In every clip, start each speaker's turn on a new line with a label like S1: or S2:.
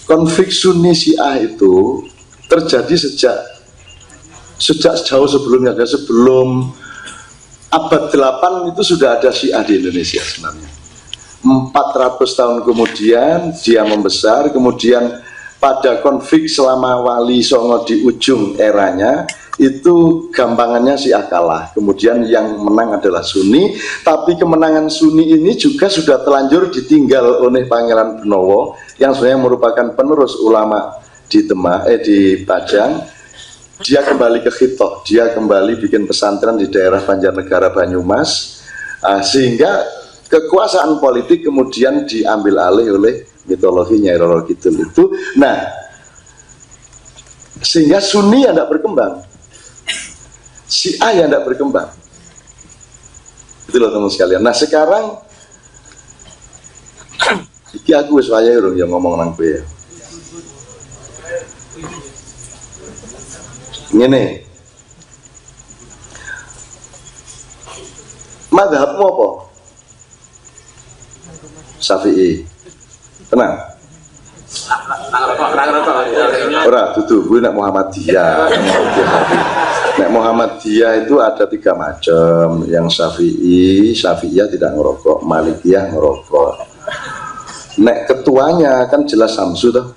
S1: konflik Sunni Syiah itu terjadi sejak jauh sebelumnya. Sebelum abad 8 itu sudah ada Syiah di Indonesia sebenarnya. 400 tahun kemudian dia membesar, kemudian pada konflik selama Wali Songo di ujung eranya itu gampangannya Syiah kalah, kemudian yang menang adalah Sunni. Tapi kemenangan Sunni ini juga sudah telanjur ditinggal oleh Pangeran Benowo yang sebenarnya merupakan penerus ulama di di Pajang. Dia kembali ke Khitoh, dia kembali bikin pesantren di daerah Banjarnegara Banyumas, sehingga kekuasaan politik kemudian diambil alih oleh mitologi Nyai Roro Kidul itu. Nah, sehingga Sunni yang tidak berkembang, Syiah yang tidak berkembang. Itu loh teman sekalian. Nah sekarang iki aku wis wayahe lho yang ngomong nang kowe ya. Ngene. Mazhabmu apa? Syafi'i. Tenang. Ora dudu kuwi nek Muhammadiyah. Nek Muhammadiyah itu ada 3 macam. Yang Syafi'iyah tidak ngerokok, Malikiyah ngerokok. Nek ketuanya kan jelas Samsu toh.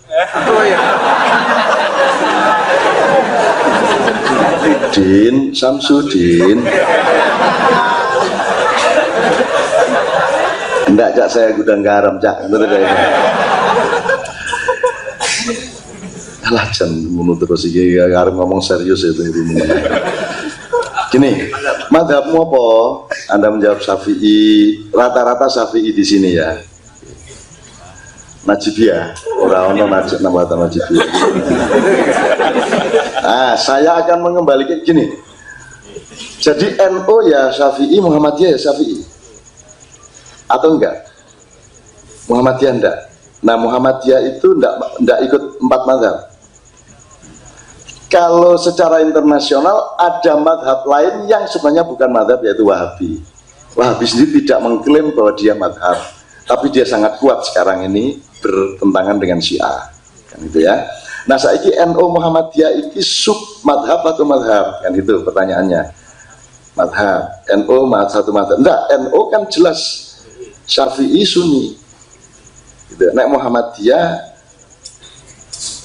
S1: Din, Samsudin. Enggak, Cak, saya gudang garam, Cak. Alah, jangan bunuh terus iki, garam ngomong serius itu. Gini, mazhabmu apa? Anda menjawab Syafi'i, rata-rata Syafi'i di sini ya. Najibiyah, orang-orang Najibiyah. Nah, saya akan mengembalikan gini. Jadi NU ya Syafi'i, Muhammadiyah ya Syafi'i. Atau enggak? Muhammadiyah enggak. Nah, Muhammadiyah itu enggak ikut 4 mazhab. Kalau secara internasional ada mazhab lain yang sebenarnya bukan mazhab, yaitu Wahabi. Wahabi sendiri tidak mengklaim bahwa dia mazhab, tapi dia sangat kuat sekarang ini bertentangan dengan Syiah, kan itu ya. Nah, saiki NU Muhammadiyah ini sub madhab atau madhab, kan itu pertanyaannya. Madhab, NU satu madhab. Enggak, NU kan jelas Syafi'i Sunni. Gitu. Nek Muhammadiyah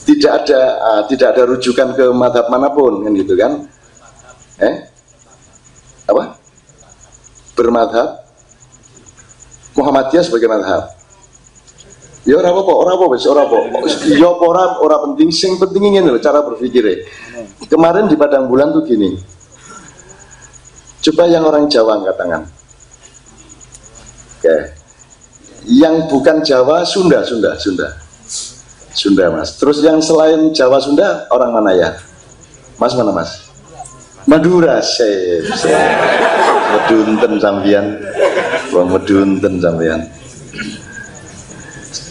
S1: tidak ada rujukan ke madhab manapun, kan gitu kan? Apa? Bermadhab Muhammadiyah sebagai madhab. Ya ora apa-apa, wis ora apa. Ya ora penting, sing penting ngene lho cara berpikire. Kemarin di Padang Bulan tuh gini. Coba yang orang Jawa angkat tangan. Oke. Yang bukan Jawa, Sunda Mas. Terus yang selain Jawa Sunda orang mana ya? Mas mana Mas? Madura, sip. Medunten sampeyan. Wong medunten sampeyan.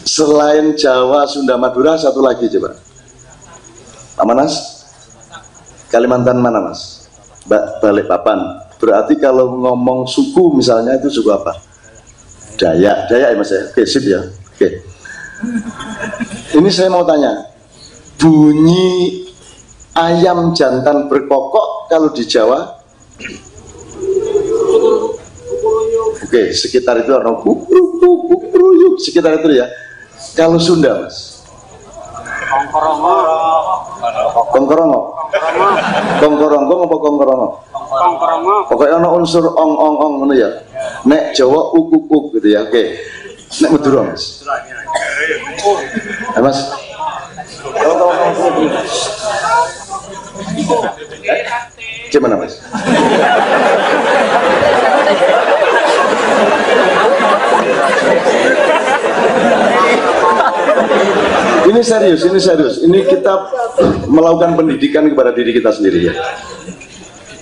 S1: Selain Jawa, Sunda, Madura, satu lagi coba. Mana Mas? Kalimantan mana Mas? Balikpapan. Berarti kalau ngomong suku misalnya itu suku apa? Dayak ya Mas ya. Oke, sip ya. Oke. Ini saya mau tanya. Bunyi ayam jantan berkokok kalau di Jawa? Oke, sekitar itu orang kukruyuk, sekitar itu ya. Kalau Sunda Mas? Kongkorongo apa kongkorongo? Pokoknya ada unsur ong ngono ya. Nek Jawa ukuk gitu ya. Oke. Nek Madura Mas? Mas? Gimana Mas? Ini serius. Ini kita melakukan pendidikan kepada diri kita sendiri ya.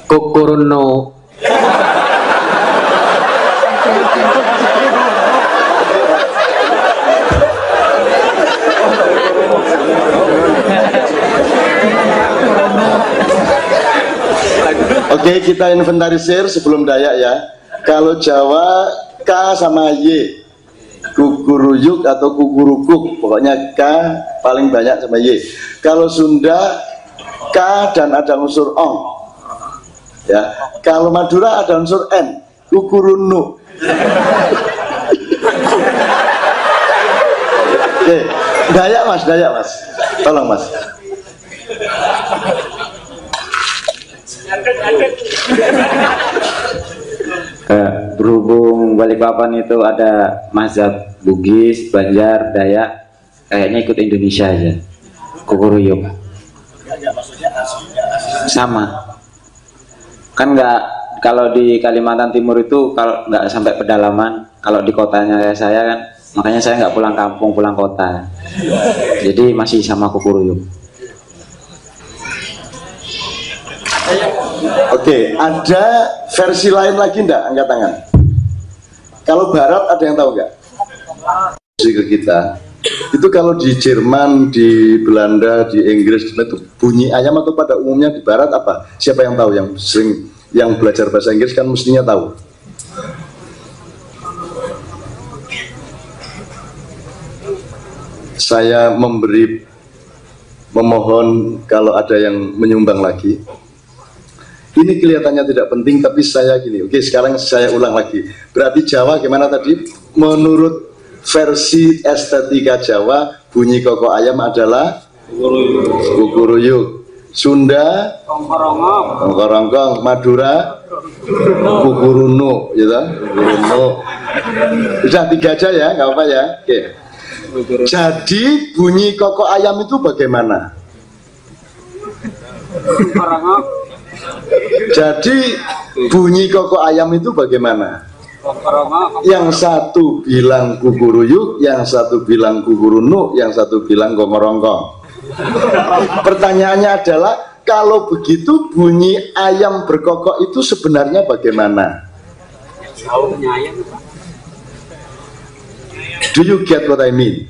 S2: Kokorono.
S1: Oke, kita inventarisir sebelum Dayak ya. Kalau Jawa K sama Y. kukuruyuk atau kukurukuk, pokoknya K paling banyak sama Y. Kalau Sunda K dan ada unsur ong, ya. Kalau Madura ada unsur N, kukurunu. Oke, Dayak mas, tolong mas.
S2: Berhubung Balikpapan itu ada mazhab Bugis, Banjar, Dayak, kayaknya ikut Indonesia aja. Kukuruyuk sama kan, nggak, kalau di Kalimantan Timur itu kalau nggak sampai pedalaman, kalau di kotanya kayak saya kan, makanya saya nggak pulang kampung, pulang kota, jadi masih sama kukuruyuk.
S1: Oke, ada versi lain lagi enggak? Angkat tangan. Kalau Barat ada yang tahu enggak? Ke kita itu kalau di Jerman, di Belanda, di Inggris itu bunyi ayam atau pada umumnya di Barat apa? Siapa yang tahu? Yang sering yang belajar bahasa Inggris kan mestinya tahu. Saya memohon kalau ada yang menyumbang lagi. Ini kelihatannya tidak penting, tapi saya gini. Oke, sekarang saya ulang lagi. Berarti Jawa gimana tadi? Menurut versi estetika Jawa, bunyi koko ayam adalah kukuruyuk. Sunda kongkorongkong. Madura kukurunu, gitu. Kukurunu. Sudah 3 aja ya, nggak apa ya. Oke. Jadi bunyi koko ayam itu bagaimana? Jadi bunyi koko ayam itu bagaimana? Yang satu bilang kukuruyuk, yang satu bilang kukurunu, yang satu bilang kongkorongkong. Pertanyaannya adalah, kalau begitu bunyi ayam berkokok itu sebenarnya bagaimana? Do you get what I mean?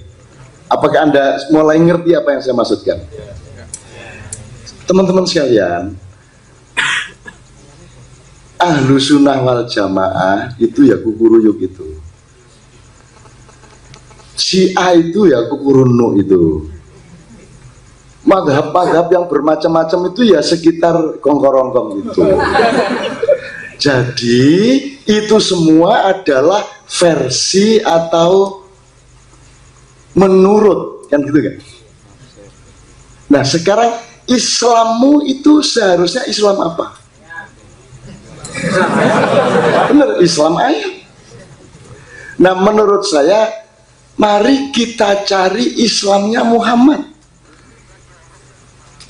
S1: Apakah Anda mulai ngerti apa yang saya maksudkan? Teman-teman sekalian, Ahlu sunnah wal jamaah itu ya kukuruyuk itu. Syiah itu ya kukurunu itu. Madhab-madhab yang bermacam-macam itu ya sekitar kongkorongkong itu. Jadi itu semua adalah versi atau menurut, kan gitu kan? Nah sekarang Islammu itu seharusnya Islam apa? Benar, Islam ayat. Nah menurut saya, mari kita cari Islamnya Muhammad.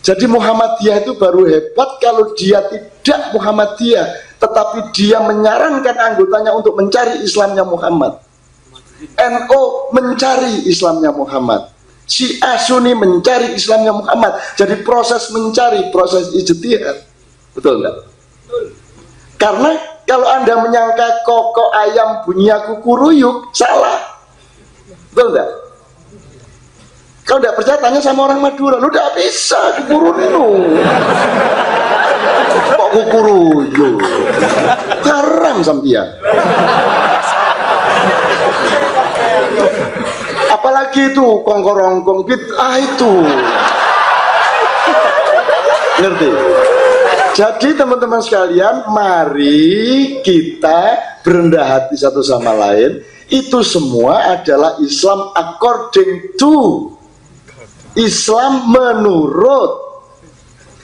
S1: Jadi Muhammadiyah itu baru hebat kalau dia tidak Muhammadiyah, tetapi dia menyarankan anggotanya untuk mencari Islamnya Muhammad. NU mencari Islamnya Muhammad, Syiah Sunni mencari Islamnya Muhammad. Jadi proses mencari, proses ijtihad. Betul enggak? Karena kalau Anda menyangka koko ayam bunyinya kukuruyuk, salah. Betul enggak? Kalau tidak percaya tanya sama orang Madura, lu tidak bisa kukuruyuk. Kok kukuruyuk? Haram sampeyan. Apalagi itu kongkorongkong bid'ah itu. Ngerti? Jadi teman-teman sekalian, mari kita berendah hati satu sama lain. Itu semua adalah Islam according to, Islam menurut.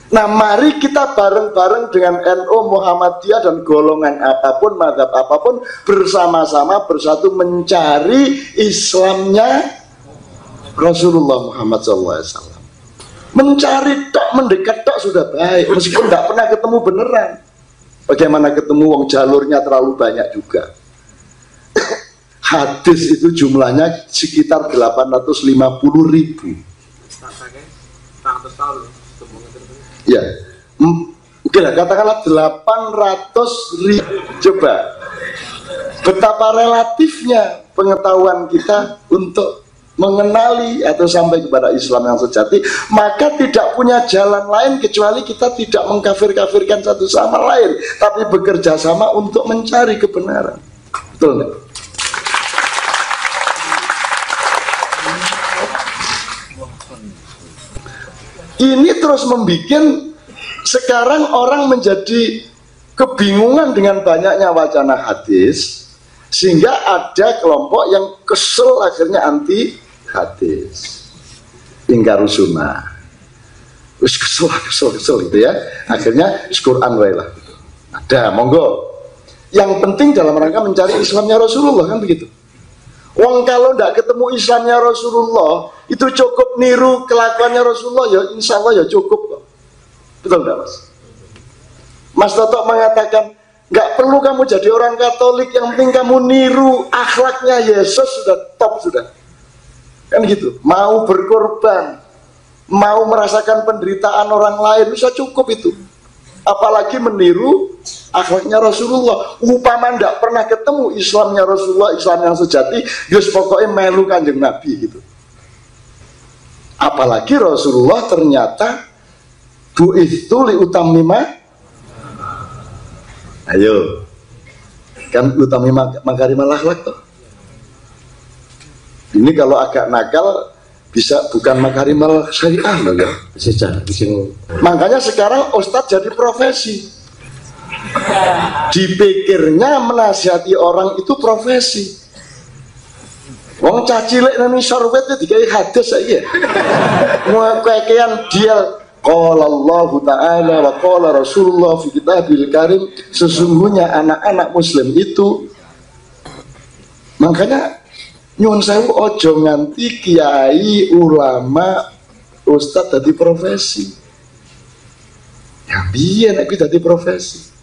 S1: Nah mari kita bareng-bareng dengan NU, Muhammadiyah dan golongan apapun, mazhab apapun, bersama-sama bersatu mencari Islamnya Rasulullah Muhammad SAW. Mencari tok, mendekat tok sudah baik, meskipun tidak pernah ketemu beneran. Bagaimana ketemu, wong jalurnya terlalu banyak juga. Hadis itu jumlahnya sekitar 850.000. Ya, oke lah, katakanlah 800.000. Coba betapa relatifnya pengetahuan kita untuk mengenali atau sampai kepada Islam yang sejati. Maka tidak punya jalan lain kecuali kita tidak mengkafir-kafirkan satu sama lain, tapi bekerja sama untuk mencari kebenaran. Betul nggak? Ini terus membuat sekarang orang menjadi kebingungan dengan banyaknya wacana hadis, sehingga ada kelompok yang kesel akhirnya anti hadis, ingkar sunnah. Wis kesel gitu ya. Akhirnya Quran wae lah. Ada, monggo. Yang penting dalam rangka mencari Islamnya Rasulullah, kan begitu. Wong kalau tidak ketemu Islamnya Rasulullah, itu cukup niru kelakuannya Rasulullah, ya insya Allah ya cukup kok. Betul nggak Mas? Mas Toto mengatakan, nggak perlu kamu jadi orang Katolik, yang penting kamu niru akhlaknya Yesus, sudah top sudah. Kan gitu. Mau berkorban, mau merasakan penderitaan orang lain, bisa cukup itu. Apalagi meniru akhlaknya Rasulullah. Upama ndak pernah ketemu Islamnya Rasulullah, Islam yang sejati, Gus pokoknya melu Kanjeng Nabi gitu. Apalagi Rasulullah ternyata bu'itsu li utammima, ayo kan utami makarimul akhlak toh. Ini kalau agak nakal bisa bukan makarimul syariah loh ya. Makanya sekarang ustadz jadi profesi. Dipikirnya menasihati orang itu profesi. Wong cacilek nang sorwet digawe hadis saiki ya. Kekean dia qala Allah Ta'ala wa qala Rasulullah fi kitabil karim, sesungguhnya anak-anak muslim itu. Makanya nyuwun sewu ojo nganti kiai, ulama, ustadz dadi profesi. Ya biyen nek dadi profesi.